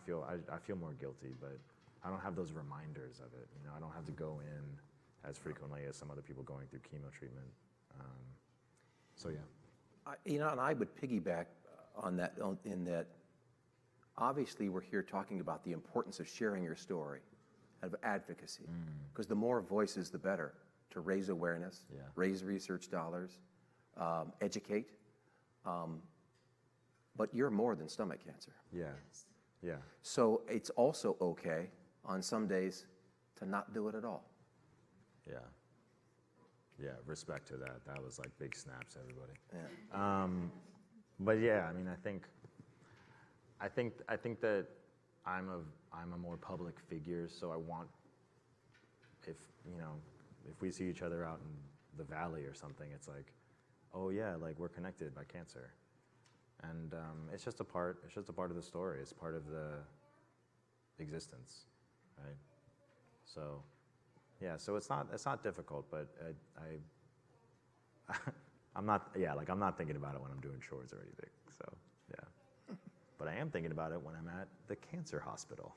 feel more guilty, but I don't have those reminders of it. You know, I don't have to go in as frequently as some other people going through chemo treatment. So yeah. You know, and I would piggyback on that, in that obviously we're here talking about the importance of sharing your story, of advocacy, because the more voices, the better, to raise awareness, raise research dollars, educate. But you're more than stomach cancer. Yeah, yeah. So it's also okay on some days to not do it at all. Yeah. Yeah, respect to that. That was like big snaps, everybody. Yeah. But yeah, I mean, I think that I'm a more public figure, so I want, if we see each other out in the valley or something, it's like, oh yeah, like we're connected by cancer. And it's just a part of the story. It's part of the existence, right? So, yeah, so it's not difficult, but I'm not thinking about it when I'm doing chores or anything, so, yeah. But I am thinking about it when I'm at the cancer hospital,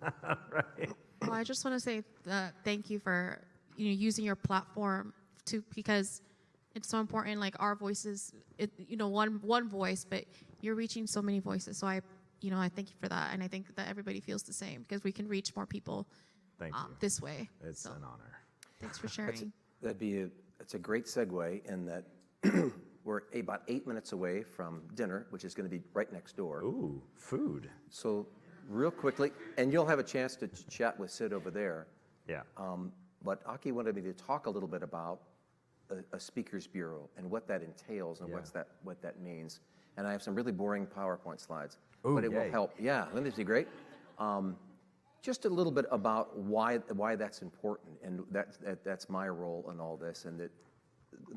right? Well, I just want to say thank you for using your platform because it's so important. Like our voices, one voice, but you're reaching so many voices. So I thank you for that, and I think that everybody feels the same because we can reach more people. Thank you. This way. It's an honor. Thanks for sharing. It's a great segue in that we're about 8 minutes away from dinner, which is going to be right next door. Ooh, food. So real quickly, and you'll have a chance to chat with Sid over there. Yeah. But Aki wanted me to talk a little bit about a speakers bureau and what that entails and what that means. And I have some really boring PowerPoint slides, but it will help. Yeah, wouldn't this be great? Just a little bit about why that's important, and that's my role in all this, and that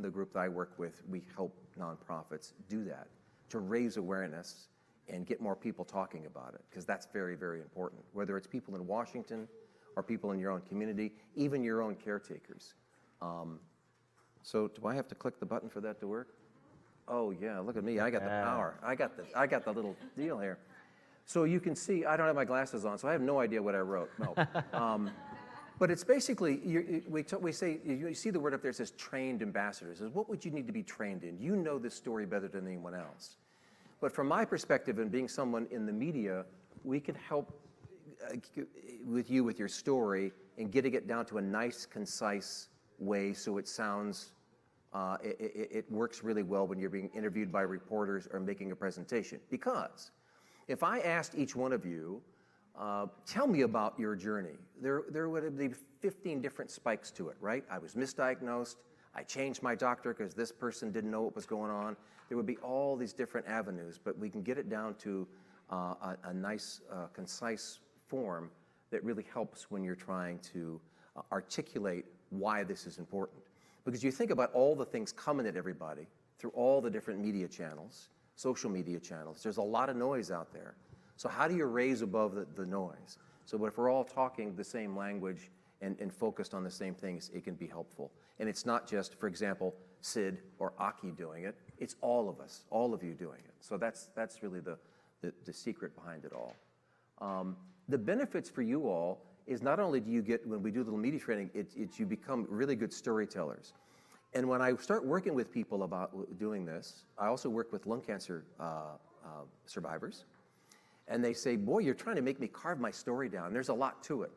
the group that I work with, we help nonprofits do that, to raise awareness and get more people talking about it, because that's very, very important, whether it's people in Washington or people in your own community, even your own caretakers. So do I have to click the button for that to work? Oh yeah, look at me, I got the power. I got the little deal here. So you can see, I don't have my glasses on, so I have no idea what I wrote. No. But it's basically, we say, you see the word up there, it says trained ambassadors. What would you need to be trained in? You know this story better than anyone else. But from my perspective, and being someone in the media, we can help with your story and getting it down to a nice, concise way so it sounds, it works really well when you're being interviewed by reporters or making a presentation. Because if I asked each one of you, tell me about your journey, there would be 15 different spikes to it, right? I was misdiagnosed, I changed my doctor because this person didn't know what was going on. There would be all these different avenues, but we can get it down to a nice, concise form that really helps when you're trying to articulate why this is important. Because you think about all the things coming at everybody through all the different media channels, social media channels. There's a lot of noise out there. So how do you raise above the noise? So if we're all talking the same language and focused on the same things, it can be helpful. And it's not just, for example, Sid or Aki doing it. It's all of us, all of you doing it. So that's really the secret behind it all. The benefits for you all is not only do you get, when we do little media training, you become really good storytellers. And when I start working with people about doing this, I also work with lung cancer survivors. And they say, boy, you're trying to make me carve my story down. There's a lot to it.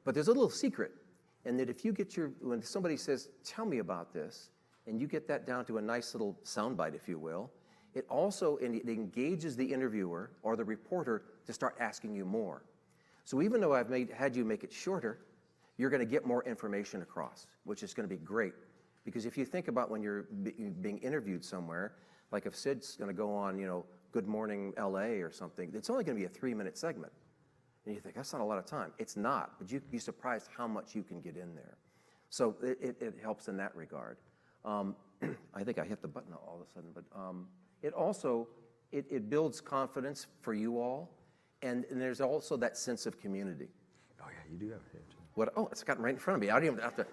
But there's a little secret. And that if you get when somebody says, tell me about this, and you get that down to a nice little soundbite, if you will, it also it engages the interviewer or the reporter to start asking you more. So even though I've had you make it shorter, you're going to get more information across, which is going to be great. Because if you think about when you're being interviewed somewhere, like if Sid's going to go on, Good Morning LA or something, it's only going to be a 3-minute segment. And you think, that's not a lot of time. It's not, but you'd be surprised how much you can get in there. So it helps in that regard. I think I hit the button all of a sudden, but it also, it builds confidence for you all, and there's also that sense of community. Oh yeah, you do have it too. What? Oh, it's gotten right in front of me. I don't even have to.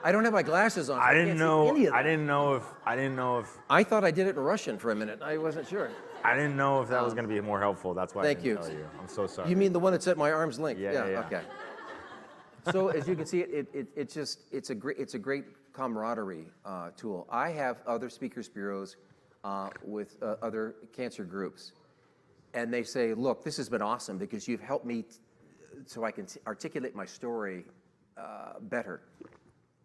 I don't have my glasses on. So I didn't know if. I thought I did it in Russian for a minute. I wasn't sure. I didn't know if that was going to be more helpful. That's why I didn't tell you. I'm so sorry. You mean the one that's at my arm's length? Yeah. Okay. So as you can see, it's a great camaraderie tool. I have other speakers bureaus with other cancer groups, and they say, look, this has been awesome because you've helped me so I can articulate my story better.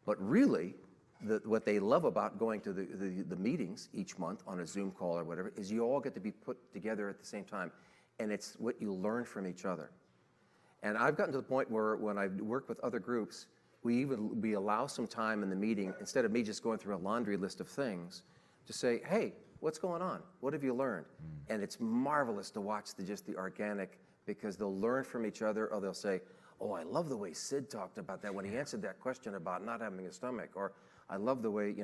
But really, what they love about going to the meetings each month on a Zoom call or whatever is you all get to be put together at the same time, and it's what you learn from each other. And I've gotten to the point where when I work with other groups, we allow some time in the meeting, instead of me just going through a laundry list of things, to say, hey, what's going on? What have you learned? And it's marvelous to watch just the organic, because they'll learn from each other, or they'll say, oh, I love the way Sid talked about that when he answered that question about not having a stomach, or I love the way,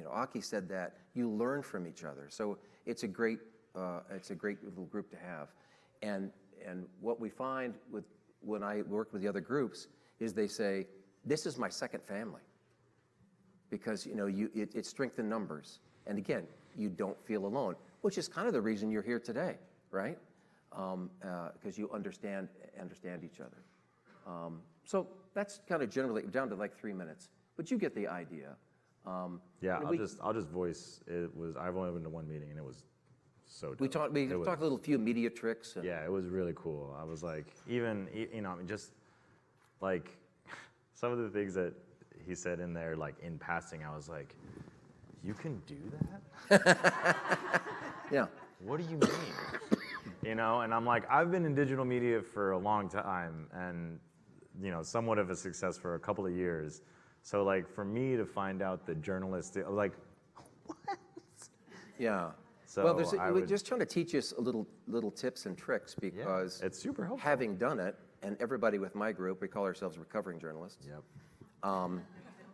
Aki said that, you learn from each other. So it's a great little group to have. And what we find when I work with the other groups is they say, this is my second family. Because, it's strength in numbers. And again, you don't feel alone, which is kind of the reason you're here today, right? Because you understand each other. So that's kind of generally down to like 3 minutes, but you get the idea. Yeah, I'll just voice. I've only been to one meeting, and it was so dope. We talked a little few media tricks. Yeah, it was really cool. I was like, just like some of the things that he said in there, like in passing, I was like, you can do that? Yeah. What do you mean? And I'm like, I've been in digital media for a long time, and somewhat of a success for a couple of years. So like for me to find out the journalist, like, what? Yeah. So well, we're just trying to teach you little tips and tricks because it's super helpful. Having done it, and everybody with my group, we call ourselves recovering journalists. Yep.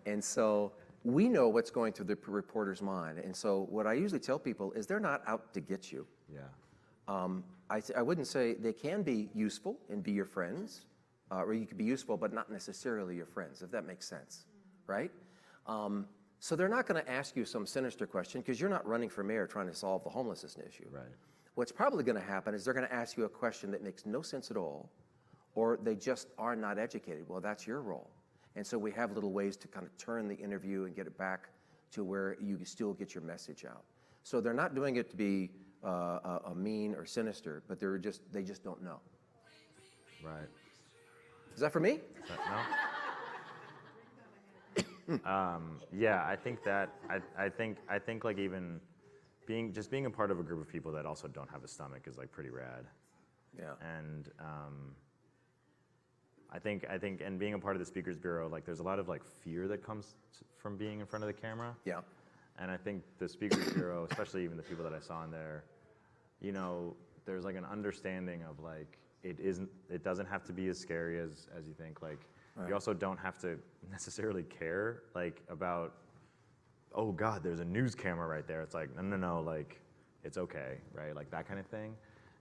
And so we know what's going through the reporter's mind. And so what I usually tell people is they're not out to get you. Yeah. I wouldn't say they can be useful and be your friends, or you could be useful but not necessarily your friends, if that makes sense, right? So they're not going to ask you some sinister question because you're not running for mayor trying to solve the homelessness issue. Right. What's probably going to happen is they're going to ask you a question that makes no sense at all, or they just are not educated. Well, that's your role. And so we have little ways to kind of turn the interview and get it back to where you still get your message out. So they're not doing it to be a mean or sinister, but they just don't know. Right. Is that for me? No. Yeah, I think that I think like even being a part of a group of people that also don't have a stomach is like pretty rad. Yeah. And I think and being a part of the Speakers Bureau, like there's a lot of like fear that comes from being in front of the camera. Yeah. And I think the Speakers Bureau, especially even the people that I saw in there, there's like an understanding of like it doesn't have to be as scary as you think. Like you also don't have to necessarily care like about, oh God, there's a news camera right there. It's like no, like it's okay, right? Like that kind of thing.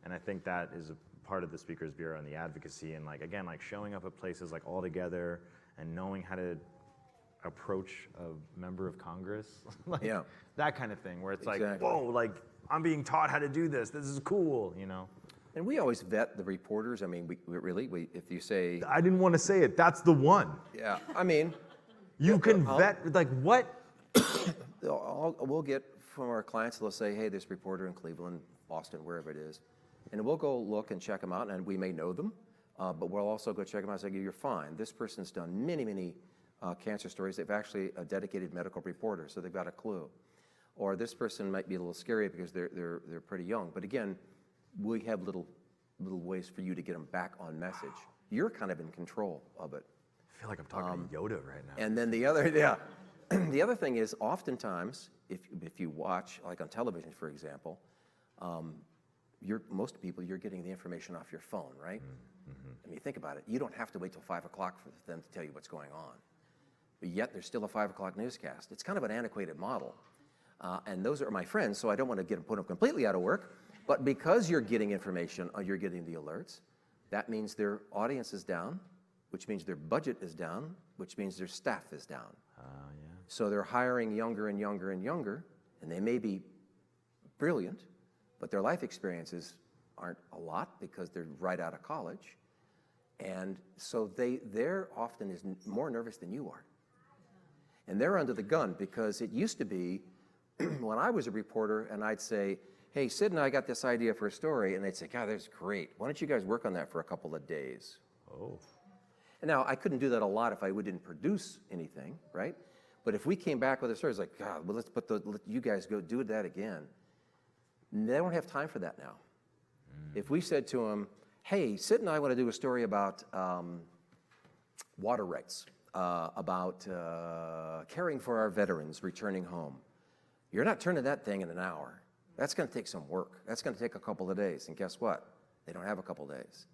And I think that is a part of the Speakers Bureau and the advocacy, and like again, like showing up at places like all together and knowing how to approach a member of Congress, like that kind of thing, where it's like, whoa, like I'm being taught how to do this. This is cool, And we always vet the reporters. I mean, we if you say, I didn't want to say it. That's the one. Yeah, I mean, you can vet like what? We'll get from our clients. They'll say, hey, this reporter in Cleveland, Boston, wherever it is, and we'll go look and check them out, and we may know them, but we'll also go check them out and say, you're fine. This person's done many cancer stories. They've actually a dedicated medical reporter, so they've got a clue. Or this person might be a little scary because they're pretty young. But again, we have little ways for you to get them back on message. You're kind of in control of it. I feel like I'm talking to Yoda right now. And then the other thing is, oftentimes, if you watch, like on television, for example, most people, you're getting the information off your phone, right? Mm-hmm. I mean, think about it. You don't have to wait till 5 o'clock for them to tell you what's going on. But yet, there's still a 5 o'clock newscast. It's kind of an antiquated model. And those are my friends, so I don't want to put them completely out of work. But because you're getting information, or you're getting the alerts, that means their audience is down, which means their budget is down, which means their staff is down. Yeah. So they're hiring younger and younger and younger, and they may be brilliant, but their life experiences aren't a lot because they're right out of college. And so they're often is more nervous than you are. And they're under the gun because it used to be when I was a reporter and I'd say, hey, Sid and I got this idea for a story, and they'd say, God, that's great. Why don't you guys work on that for a couple of days? Oh. And now, I couldn't do that a lot if I didn't produce anything, right? But if we came back with a story, it's like, God, well, let you guys go do that again. They don't have time for that now. If we said to them, hey, Sid and I want to do a story about water rights, about caring for our veterans returning home. You're not turning that thing in an hour. That's going to take some work. That's going to take a couple of days. And guess what? They don't have a couple of days.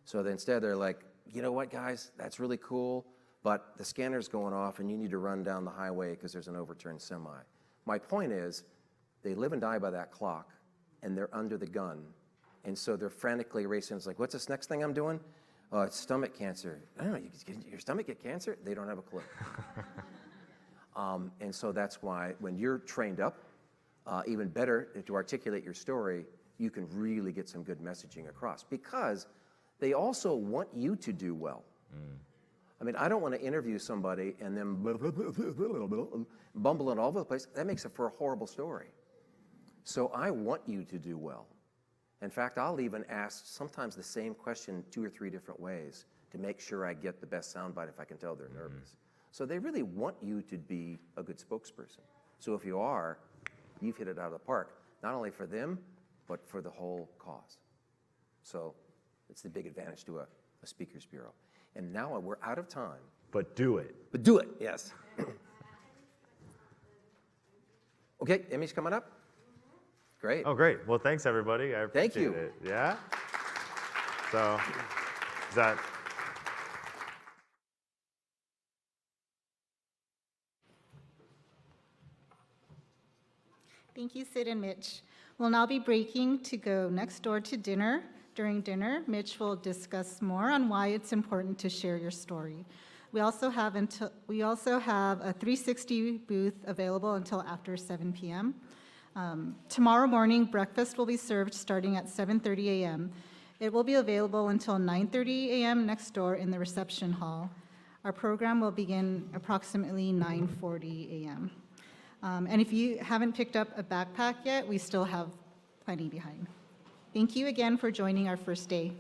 So instead they're like, you know what, guys? That's really cool, but the scanner's going off and you need to run down the highway because there's an overturned semi. My point is, they live and die by that clock, and they're under the gun. And so they're frantically racing. It's like, what's this next thing I'm doing? Oh, it's stomach cancer. I don't know, your stomach get cancer? They don't have a clue. And so that's why when you're trained up, even better to articulate your story, you can really get some good messaging across, because they also want you to do well. I mean, I don't want to interview somebody and then bumbling all over the place. That makes it for a horrible story. So I want you to do well. In fact, I'll even ask sometimes the same question 2 or 3 different ways to make sure I get the best soundbite if I can tell they're nervous. So they really want you to be a good spokesperson. So if you are, you've hit it out of the park, not only for them, but for the whole cause. So it's the big advantage to a speakers bureau. And now we're out of time. But do it. But do it, yes. Okay, Emmy's coming up. Great. Oh, great. Well, thanks, everybody. I appreciate Thank you. it. Yeah? So, is that... Thank you, Sid and Mitch. We'll now be breaking to go next door to dinner. During dinner, Mitch will discuss more on why it's important to share your story. We also have a 360 booth available until after 7 p.m. Tomorrow morning, breakfast will be served starting at 7:30 a.m. It will be available until 9:30 a.m. next door in the reception hall. Our program will begin approximately 9:40 a.m. And if you haven't picked up a backpack yet, we still have plenty behind. Thank you again for joining our first day.